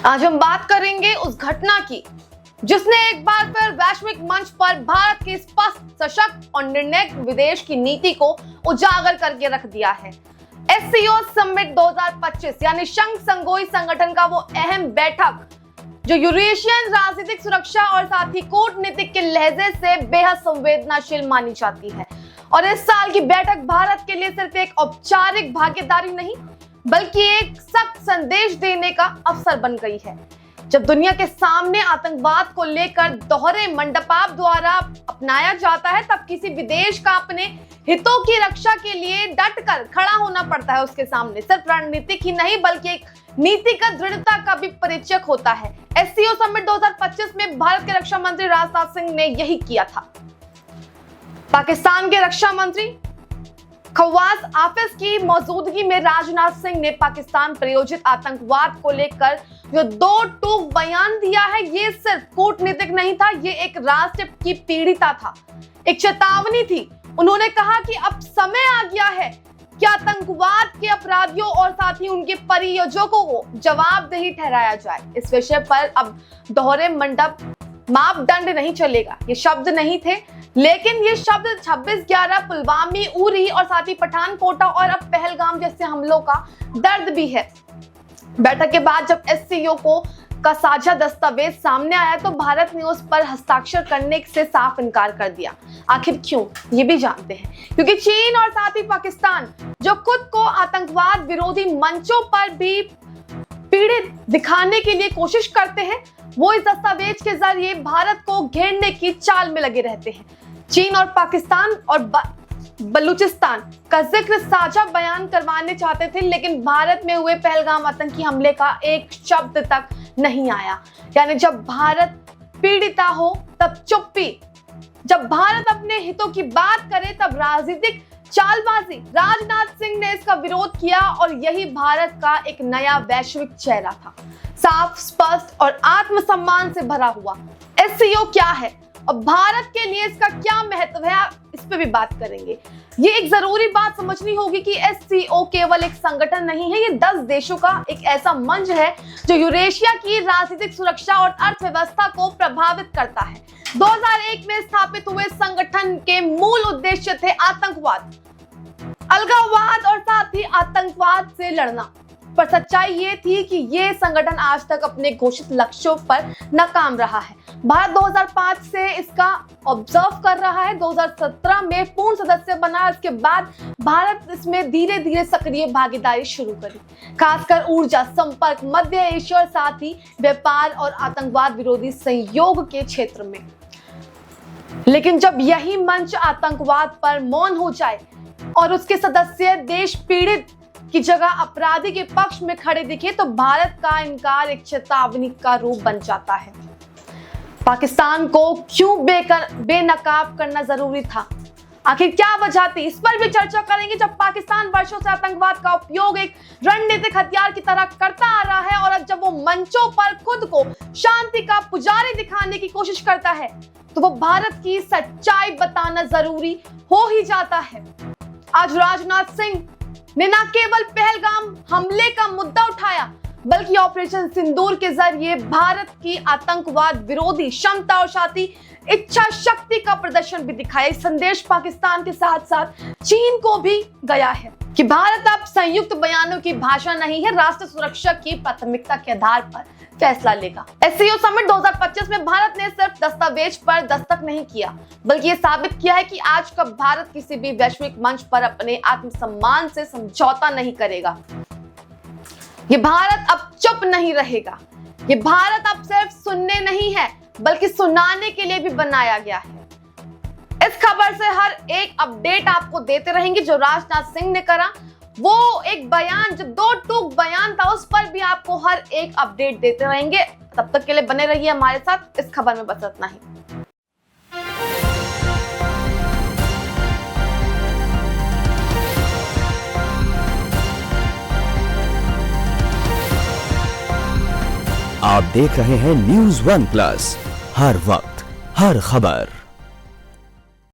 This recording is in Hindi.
आज हम बात करेंगे उस घटना की जिसने एक बार फिर वैश्विक मंच पर भारत की स्पष्ट, सशक्त और निर्णायक विदेश की नीति को उजागर करके रख दिया है। एससीओ समिट 2025 यानी शंघ संगोई संगठन का वो अहम बैठक जो यूरेशियन राजनीतिक सुरक्षा और साथ ही कूटनीतिक के लहजे से बेहद संवेदनशील मानी जाती है। और इस साल की बैठक भारत के लिए सिर्फ एक औपचारिक भागीदारी नहीं बल्कि एक सख्त संदेश देने का अवसर बन गई है। जब दुनिया के सामने आतंकवाद को लेकर दोहरे मंडपाप द्वारा अपनाया जाता है तब किसी विदेश का अपने हितों की रक्षा के लिए डटकर खड़ा होना पड़ता है। उसके सामने सिर्फ रणनीतिक ही नहीं बल्कि एक नीतिगत दृढ़ता का भी परिचय होता है। एससीओ समिट 2025 में भारत के रक्षा मंत्री राजनाथ सिंह ने यही किया था। पाकिस्तान के रक्षा मंत्री खवास आफिस की मौजूदगी में राजनाथ सिंह ने पाकिस्तान प्रायोजित आतंकवाद को लेकर जो दो टूक बयान दिया है, ये सिर्फ कूटनीतिक नहीं था, ये एक राष्ट्र की पीड़िता था, एक चेतावनी थी। उन्होंने कहा कि अब समय आ गया है कि आतंकवाद के अपराधियों और साथ ही उनके परियोजकों को जवाबदेही ठहराया जाए। इस विषय पर अब दोहरे मंडप मापदंड नहीं चलेगा। ये शब्द नहीं थे, लेकिन ये शब्द 26/11 पुलवामा, उरी और साथ ही पठानकोटा और अब पहलगाम जैसे हमलों का दर्द भी है। बैठक के बाद जब एससीओ का साझा दस्तावेज सामने आया तो भारत ने उस पर हस्ताक्षर करने से साफ इनकार कर दिया। आखिर क्यों, ये भी जानते हैं। क्योंकि चीन और साथ ही पाकिस्तान जो खुद को आतंकवाद विरोधी मंचों पर भी पीड़ित दिखाने के लिए कोशिश करते हैं, वो इस दस्तावेज के जरिए भारत को घेरने की चाल में लगे रहते हैं। चीन और पाकिस्तान और बलूचिस्तान का जिक्र साझा बयान करवाने चाहते थे, लेकिन भारत में हुए पहलगाम आतंकी हमले का एक शब्द तक नहीं आया। यानी जब भारत पीड़िता हो तब चुप्पी, जब भारत अपने हितों की बात करे तब राजनीतिक चालबाजी। राजनाथ सिंह ने इसका विरोध किया और यही भारत का एक नया वैश्विक चेहरा था, साफ, स्पष्ट और आत्मसम्मान से भरा हुआ। एससीओ क्या है और भारत के लिए इसका क्या महत्व है, इस पे भी बात करेंगे। ये एक जरूरी बात समझनी होगी कि एससीओ केवल एक संगठन नहीं है, ये 10 देशों का एक ऐसा मंच है जो यूरेशिया की राजनीतिक सुरक्षा और अर्थव्यवस्था को प्रभावित करता है। 2001 में स्थापित हुए संगठन के मूल उद्देश्य थे आतंकवाद, अलगाववाद और साथ ही आतंकवाद से लड़ना। पर सच्चाई ये थी कि ये संगठन आज तक अपने घोषित लक्ष्यों पर नाकाम रहा है। भारत 2005 से इसका ऑब्जर्व कर रहा है, 2017 में पूर्ण सदस्य बना। इसके बाद भारत इसमें धीरे धीरे सक्रिय भागीदारी शुरू करी, खासकर ऊर्जा, संपर्क, मध्य एशिया और साथ ही व्यापार और आतंकवाद विरोधी सहयोग के क्षेत्र में। लेकिन जब यही मंच आतंकवाद पर मौन हो जाए और उसके सदस्य देश पीड़ित की जगह अपराधी के पक्ष में खड़े दिखे तो भारत का इनकार एक चेतावनी का रूप बन जाता है। पाकिस्तान को क्यों बेनकाब करना जरूरी था, आखिर क्या वजह थी, इस पर भी चर्चा करेंगे। जब पाकिस्तान वर्षों से आतंकवाद का उपयोग एक रणनीतिक हथियार की तरह करता आ रहा है और अब जब वो मंचों पर खुद को शांति का पुजारी दिखाने की कोशिश करता है तो वो भारत की सच्चाई बताना जरूरी हो ही जाता है। आज राजनाथ सिंह ने न केवल पहलगाम हमले का मुद्दा उठाया बल्कि ऑपरेशन सिंदूर के जरिए भारत की आतंकवाद विरोधी क्षमता और साथ ही इच्छा शक्ति का प्रदर्शन भी दिखाया। संदेश पाकिस्तान के साथ साथ चीन को भी गया है कि भारत अब संयुक्त बयानों की भाषा नहीं है, राष्ट्र सुरक्षा की प्राथमिकता के आधार पर फैसला लेगा। एससीओ समिट 2025 में भारत ने सिर्फ दस्तावेज पर दस्तक नहीं किया बल्कि ये साबित किया है कि आज का भारत किसी भी वैश्विक मंच पर अपने आत्मसम्मान से समझौता नहीं करेगा। ये भारत अब चुप नहीं रहेगा। ये भारत अब सिर्फ सुनने नहीं है बल्कि सुनाने के लिए भी बनाया गया है। इस खबर से हर एक अपडेट आपको देते रहेंगे। जो राजनाथ सिंह ने करा वो एक बयान, जो 2 टूक बयान था, उस पर भी आपको हर एक अपडेट देते रहेंगे। तब तक के लिए बने रहिए हमारे साथ। इस खबर में बस इतना ही। आप देख रहे हैं न्यूज़ 1 प्लस, हर वक्त हर खबर।